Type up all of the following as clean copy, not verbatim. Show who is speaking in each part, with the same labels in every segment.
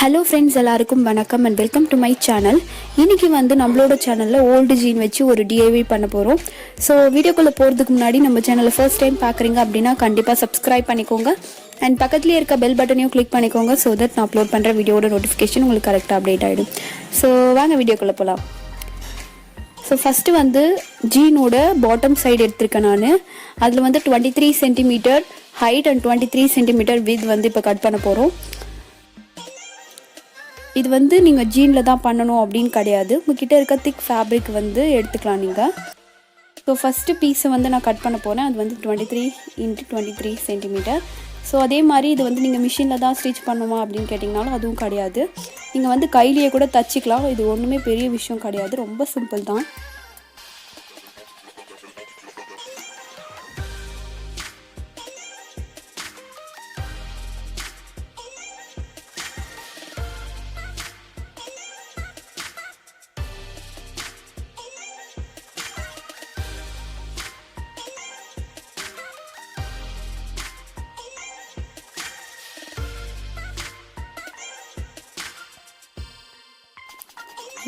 Speaker 1: Hello friends, எல்லாருக்கும் வணக்கம் and welcome to my channel. இன்றைக்கி வந்து நம்மளோட சேனலில் ஓல்டு ஜீன் வச்சு ஒரு டிஐவி பண்ண போகிறோம். ஸோ வீடியோக்குள்ளே போகிறதுக்கு முன்னாடி நம்ம சேனலை ஃபர்ஸ்ட் டைம் பார்க்குறீங்க அப்படின்னா கண்டிப்பாக சப்ஸ்கிரைப் பண்ணிக்கோங்க அண்ட் பக்கத்துலேயே இருக்க பெல் பட்டனையும் கிளிக் பண்ணிக்கோங்க. ஸோ தட் நான் அப்லோட் பண்ணுற வீடியோட நோட்டிஃபிகேஷன் உங்களுக்கு கரெக்டாக அப்டேட் ஆகிடும். ஸோ வாங்க வீடியோக்குள்ளே போகலாம். ஸோ ஃபஸ்ட்டு வந்து ஜீனோட பாட்டம் சைடு எடுத்திருக்கேன் நான். அதில் வந்து 23 centimetre height and 23 centimetre with வந்து இப்போ கட் பண்ண போகிறோம். இது வந்து நீங்கள் ஜீனில் தான் பண்ணணும் அப்படின்னு கிடையாது, உங்ககிட்ட இருக்க திக் ஃபேப்ரிக் வந்து எடுத்துக்கலாம் நீங்கள். ஸோ ஃபஸ்ட்டு பீஸை வந்து நான் கட் பண்ண போகிறேன். அது வந்து 23 × 23 சென்டிமீட்டர். ஸோ அதே மாதிரி இது வந்து நீங்கள் மிஷினில் தான் ஸ்டிச் பண்ணுமா அப்படின்னு கேட்டிங்கனாலும் அதுவும் கிடையாது. நீங்கள் வந்து கையிலேயே கூட தச்சிக்கலாம். இது ஒன்றுமே பெரிய விஷயம் கிடையாது, ரொம்ப சிம்பிள் தான்.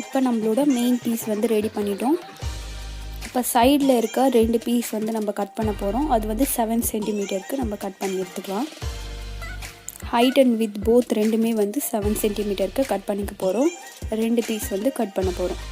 Speaker 1: இப்போ நம்மளோட மெயின் பீஸ் வந்து ரெடி பண்ணிட்டோம். இப்போ சைடில் இருக்க 2 பீஸ் வந்து நம்ம கட் பண்ண போகிறோம். அது வந்து 7 சென்டிமீட்டருக்கு நம்ம கட் பண்ணி எடுத்துக்கலாம். ஹைட் அண்ட் வித் போத் ரெண்டுமே வந்து 7 சென்டிமீட்டருக்கு கட் பண்ணிக்க போகிறோம். 2 பீஸ் வந்து கட் பண்ண போகிறோம்.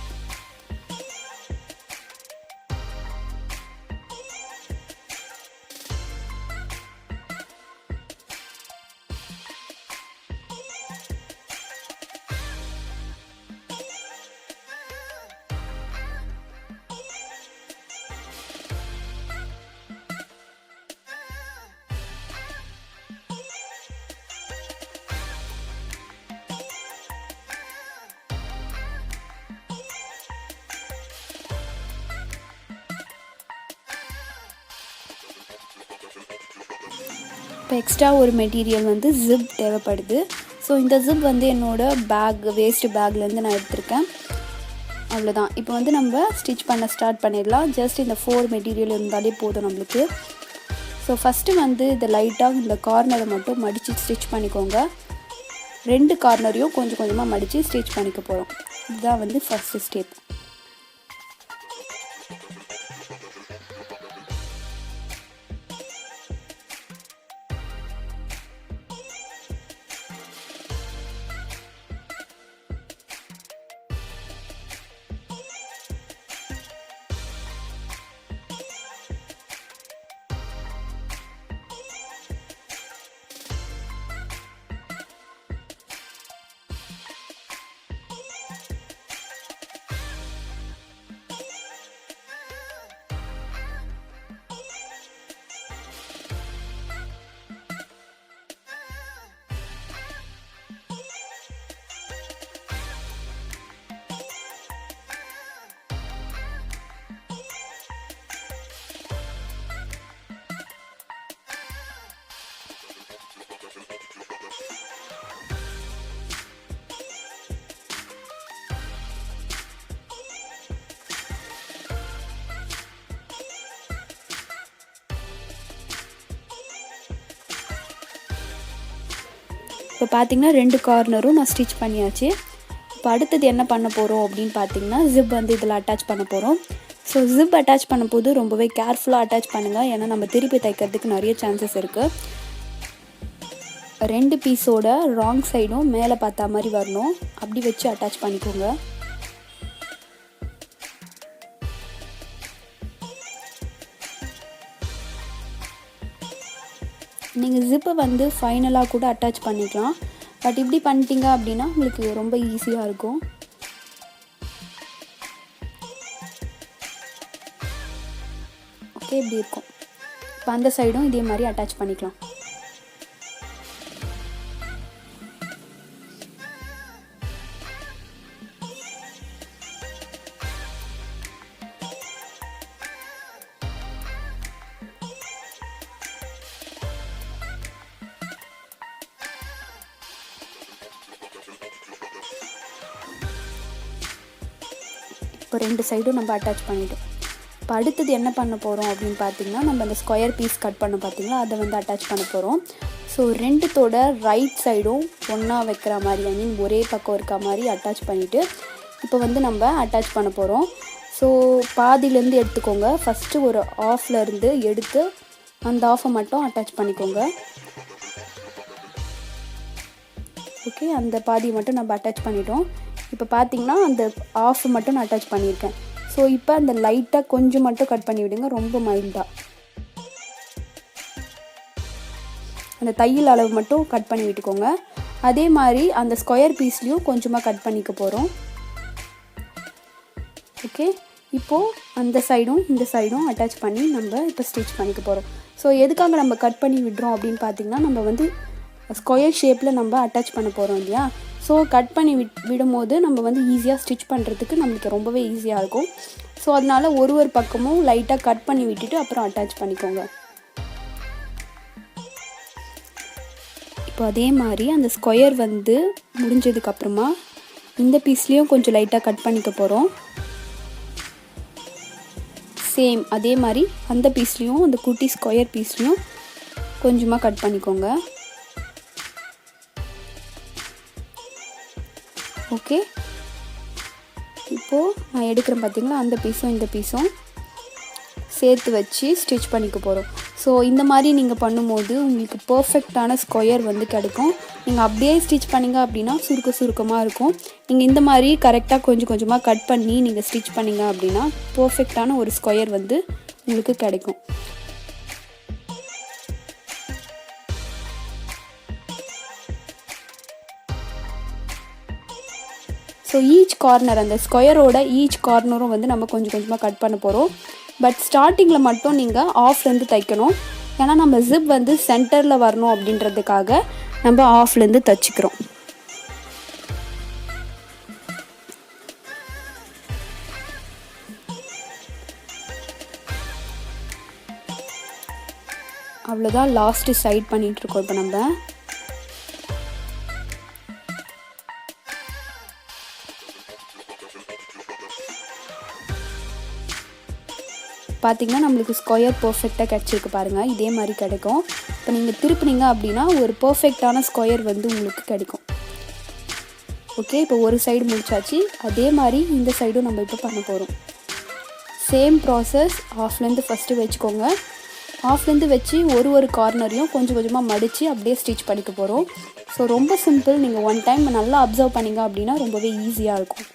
Speaker 1: இப்போ எக்ஸ்ட்ரா ஒரு மெட்டீரியல் வந்து ஜிப் தேவைப்படுது. ஸோ இந்த ஜிப் வந்து என்னோடய வேஸ்ட் பேக்லேருந்து நான் எடுத்திருக்கேன். அவ்வளோதான். இப்போ வந்து நம்ம ஸ்டிச் பண்ண ஸ்டார்ட் பண்ணிடலாம். ஜஸ்ட் இந்த 4 மெட்டீரியல் இருந்தாலே போதும் நம்மளுக்கு. ஸோ ஃபஸ்ட்டு வந்து இதை லைட்டாக இந்த கார்னரை மட்டும் மடித்து ஸ்டிச் பண்ணிக்கோங்க. 2 கார்னரையும் கொஞ்சம் கொஞ்சமாக மடித்து ஸ்டிச் பண்ணிக்க போகிறோம். இதுதான் வந்து ஃபஸ்ட்டு ஸ்டெப். இப்போ பார்த்திங்கன்னா 2 கார்னரும் நான் ஸ்டிச் பண்ணியாச்சு. இப்போ அடுத்தது என்ன பண்ண போகிறோம் அப்படின்னு பார்த்திங்கன்னா ஜிப் வந்து இதில் அட்டாச் பண்ண போகிறோம். ஸோ ஜிப் அட்டாச் பண்ணும்போது ரொம்பவே கேர்ஃபுல்லாக அட்டாச் பண்ணுங்கள், ஏன்னா நம்ம திருப்பி தைக்கிறதுக்கு நிறைய சான்சஸ் இருக்குது. 2 பீஸோட ராங் சைடும் மேலே பார்த்தா மாதிரி வரணும், அப்படி வச்சு அட்டாச் பண்ணிக்கோங்க. நீங்கள் ஜிப்பை வந்து ஃபைனலாக கூட அட்டாச் பண்ணிக்கலாம். பட் இப்படி பண்ணிட்டீங்க அப்படின்னா உங்களுக்கு ரொம்ப ஈஸியாக இருக்கும். ஓகே, இப்படி இருக்கும். இப்போ அந்த சைடும் இதே மாதிரி அட்டாச் பண்ணிக்கலாம். இப்போ 2 சைடும் நம்ம அட்டாச் பண்ணிட்டோம். இப்போ அடுத்தது என்ன பண்ண போகிறோம் அப்படின்னு பார்த்தீங்கன்னா, நம்ம அந்த ஸ்கொயர் பீஸ் கட் பண்ண பார்த்தீங்களா, அதை வந்து அட்டாச் பண்ண போகிறோம். ஸோ ரெண்டுத்தோட ரைட் சைடும் ஒன்றா வைக்கிற மாதிரி, ஐ மீன் ஒரே பக்கம் இருக்க மாதிரி அட்டாச் பண்ணிவிட்டு இப்போ வந்து நம்ம அட்டாச் பண்ண போகிறோம். ஸோ பாதியிலேருந்து எடுத்துக்கோங்க. ஃபஸ்ட்டு ஒரு ஆஃப்லேருந்து எடுத்து அந்த ஆஃபை மட்டும் அட்டாச் பண்ணிக்கோங்க. ஓகே, அந்த பாதியை மட்டும் நம்ம அட்டாச் பண்ணிட்டோம். இப்போ பார்த்தீங்கன்னா அந்த ஆஃப் மட்டும் நான் அட்டாச் பண்ணியிருக்கேன். ஸோ இப்போ அந்த லைட்டாக கொஞ்சம் மட்டும் கட் பண்ணி விடுங்க, ரொம்ப மைல்டாக. அந்த தையல் அளவு மட்டும் கட் பண்ணி விட்டுக்கோங்க. அதே மாதிரி அந்த ஸ்கொயர் பீஸ்லேயும் கொஞ்சமாக கட் பண்ணிக்க போகிறோம். ஓகே, இப்போது அந்த சைடும் இந்த சைடும் அட்டாச் பண்ணி நம்ம இப்போ ஸ்டிச் பண்ணிக்க போகிறோம். ஸோ எதுக்காக நம்ம கட் பண்ணி விடுறோம் அப்படின்னு பார்த்திங்கன்னா, நம்ம வந்து ஸ்கொயர் ஷேப்பில் நம்ம அட்டாச் பண்ண போகிறோம் இல்லையா. ஸோ கட் பண்ணி விடும்போது நம்ம வந்து ஈஸியாக ஸ்டிச் பண்ணுறதுக்கு நம்மளுக்கு ரொம்பவே ஈஸியாக இருக்கும். ஸோ அதனால் ஒரு பக்கமும் லைட்டாக கட் பண்ணி விட்டுட்டு அப்புறம் அட்டாச் பண்ணிக்கோங்க. இப்போ அதே மாதிரி அந்த ஸ்கொயர் வந்து முடிஞ்சதுக்கப்புறமா இந்த பீஸ்லேயும் கொஞ்சம் லைட்டாக கட் பண்ணிக்க போகிறோம். சேம் அதே மாதிரி அந்த பீஸ்லேயும், அந்த குட்டி ஸ்கொயர் பீஸ்லேயும் கொஞ்சமாக கட் பண்ணிக்கோங்க. ஓகே, இப்போது நான் எடுக்கிறேன் பார்த்தீங்களா, அந்த பீஸும் இந்த பீஸும் சேர்த்து வச்சு ஸ்டிச் பண்ணிக்க போகிறோம். ஸோ இந்த மாதிரி நீங்கள் பண்ணும்போது உங்களுக்கு பர்ஃபெக்டான ஸ்கொயர் வந்து கிடைக்கும். நீங்கள் அப்படியே ஸ்டிச் பண்ணிங்க அப்படின்னா சுருக்கமாக இருக்கும். நீங்கள் இந்த மாதிரி கரெக்டாக கொஞ்சம் கொஞ்சமாக கட் பண்ணி நீங்கள் ஸ்டிச் பண்ணிங்க அப்படின்னா பர்ஃபெக்டான ஒரு ஸ்கொயர் வந்து உங்களுக்கு கிடைக்கும். ஸோ ஈச் கார்னர், அந்த ஸ்கொயரோட ஈச் கார்னரும் வந்து நம்ம கொஞ்சம் கொஞ்சமாக கட் பண்ண போகிறோம். பட் ஸ்டார்டிங்கில் மட்டும் நீங்கள் ஆஃப்லேருந்து தைக்கணும். ஏன்னா நம்ம ஜிப் வந்து சென்டரில் வரணும் அப்படின்றதுக்காக நம்ம ஆஃப்லேருந்து தைச்சிக்கிறோம். அவ்வளோதான், லாஸ்ட்டு சைட் பண்ணிகிட்ருக்கோம் இப்போ நம்ம. பார்த்திங்கன்னா நம்மளுக்கு ஸ்கொயர் பர்ஃபெக்டாக கிடச்சிருக்கு பாருங்கள். இதே மாதிரி கிடைக்கும். இப்போ நீங்கள் திருப்பினீங்க அப்படின்னா ஒரு பர்ஃபெக்டான ஸ்கொயர் வந்து உங்களுக்கு கிடைக்கும். ஓகே, இப்போ ஒரு சைடு முடிச்சாச்சு. அதே மாதிரி இந்த சைடும் நம்ம இப்போ பண்ண போகிறோம். Same process. ஆஃப்லேருந்து ஃபஸ்ட்டு வச்சுக்கோங்க. ஆஃப்லேருந்து வச்சு ஒரு கார்னரையும் கொஞ்சம் கொஞ்சமாக மடித்து அப்படியே ஸ்டிச் பண்ணிக்க போகிறோம். ஸோ ரொம்ப சிம்பிள். நீங்கள் ஒன் டைம் நல்லா அப்சர்வ் பண்ணிங்க அப்படின்னா ரொம்பவே ஈஸியாக இருக்கும்.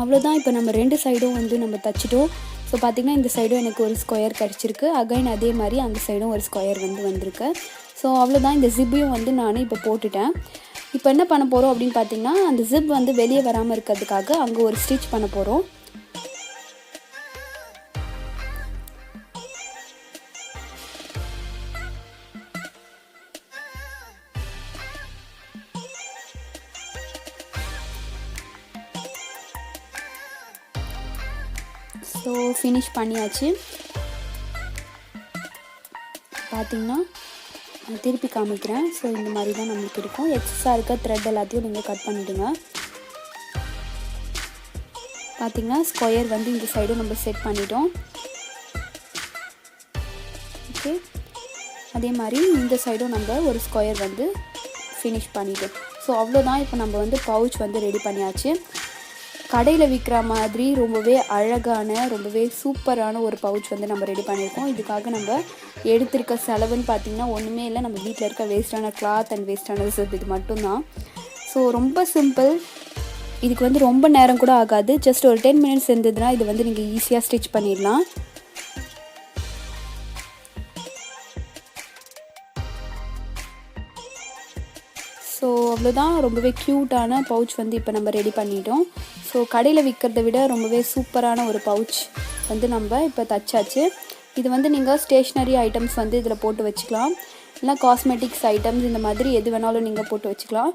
Speaker 1: அவ்வளோதான். இப்போ நம்ம ரெண்டு சைடும் வந்து நம்ம தைச்சிட்டோம். ஸோ பார்த்திங்கன்னா இந்த சைடும் எனக்கு ஒரு ஸ்கொயர் கிடச்சிருக்கு. அகைன் அதே மாதிரி அந்த சைடும் ஒரு ஸ்கொயர் வந்து வந்திருக்கு. ஸோ அவ்வளோதான். இந்த ஜிப்பையும் வந்து நான் இப்போ போட்டுட்டேன். இப்போ என்ன பண்ண போகிறோம் அப்படின்னு பார்த்திங்கன்னா, அந்த ஜிப் வந்து வெளியே வராமல் இருக்கிறதுக்காக அங்கே ஒரு ஸ்டிச் பண்ண போகிறோம். ஸோ ஃபினிஷ் பண்ணியாச்சு. பார்த்திங்கன்னா திருப்பி காமிக்கிறேன். ஸோ இந்த மாதிரி தான் நம்மளுக்கு இருக்கும். எக்ஸஸாக இருக்க த்ரெட் எல்லாத்தையும் நீங்கள் கட் பண்ணிவிடுங்க. பார்த்திங்கன்னா ஸ்கொயர் வந்து இந்த சைடும் நம்ம செட் பண்ணிட்டோம். ஓகே, அதே மாதிரி இந்த சைடும் நம்ம ஒரு ஸ்கொயர் வந்து ஃபினிஷ் பண்ணிட்டோம். ஸோ அவ்வளோதான். இப்போ நம்ம வந்து பவுச் வந்து ரெடி பண்ணியாச்சு. கடையில் விற்கிற மாதிரி ரொம்பவே அழகான ரொம்பவே சூப்பரான ஒரு பவுச் வந்து நம்ம ரெடி பண்ணியிருக்கோம். இதுக்காக நம்ம எடுத்திருக்க செலவுன்னு பார்த்திங்கன்னா ஒன்றுமே இல்லை. நம்ம வீட்டில் இருக்க வேஸ்ட்டான கிளாத் அண்ட் வேஸ்ட்டான ரிசர்வ் இது மட்டும்தான். ஸோ ரொம்ப சிம்பிள். இதுக்கு வந்து ரொம்ப நேரம் கூட ஆகாது. ஜஸ்ட் ஒரு 10 மினிட்ஸ் இருந்ததுன்னா இது வந்து நீங்கள் ஈஸியாக ஸ்டிச் பண்ணிடலாம். ஸோ அவ்வளோதான். ரொம்பவே க்யூட்டான பவுச் வந்து இப்போ நம்ம ரெடி பண்ணிட்டோம். ஸோ கடையில் விற்கிறத விட ரொம்பவே சூப்பரான ஒரு பவுச் வந்து நம்ம இப்போ தச்சாச்சு. இது வந்து நீங்கள் ஸ்டேஷ்னரி ஐட்டம்ஸ் வந்து இதில் போட்டு வச்சுக்கலாம், இல்லை காஸ்மெட்டிக்ஸ் ஐட்டம்ஸ் இந்த மாதிரி எது வேணாலும் நீங்கள் போட்டு வச்சுக்கலாம்.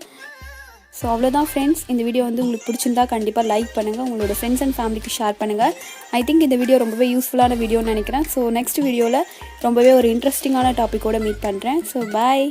Speaker 1: ஸோ அவ்வளோதான் ஃப்ரெண்ட்ஸ். இந்த வீடியோ வந்து உங்களுக்கு பிடிச்சிருந்தா கண்டிப்பாக லைக் பண்ணுங்கள், உங்களோட ஃப்ரெண்ட்ஸ் அண்ட் ஃபேமிலிக்கு ஷேர் பண்ணுங்கள். ஐ திங்க் இந்த வீடியோ ரொம்பவே யூஸ்ஃபுல்லான வீடியோன்னு நினைக்கிறேன். ஸோ நெக்ஸ்ட் வீடியோவில் ரொம்பவே ஒரு இன்ட்ரெஸ்டிங்கான டாப்பிக்கோடு மீட் பண்ணுறேன். So bye.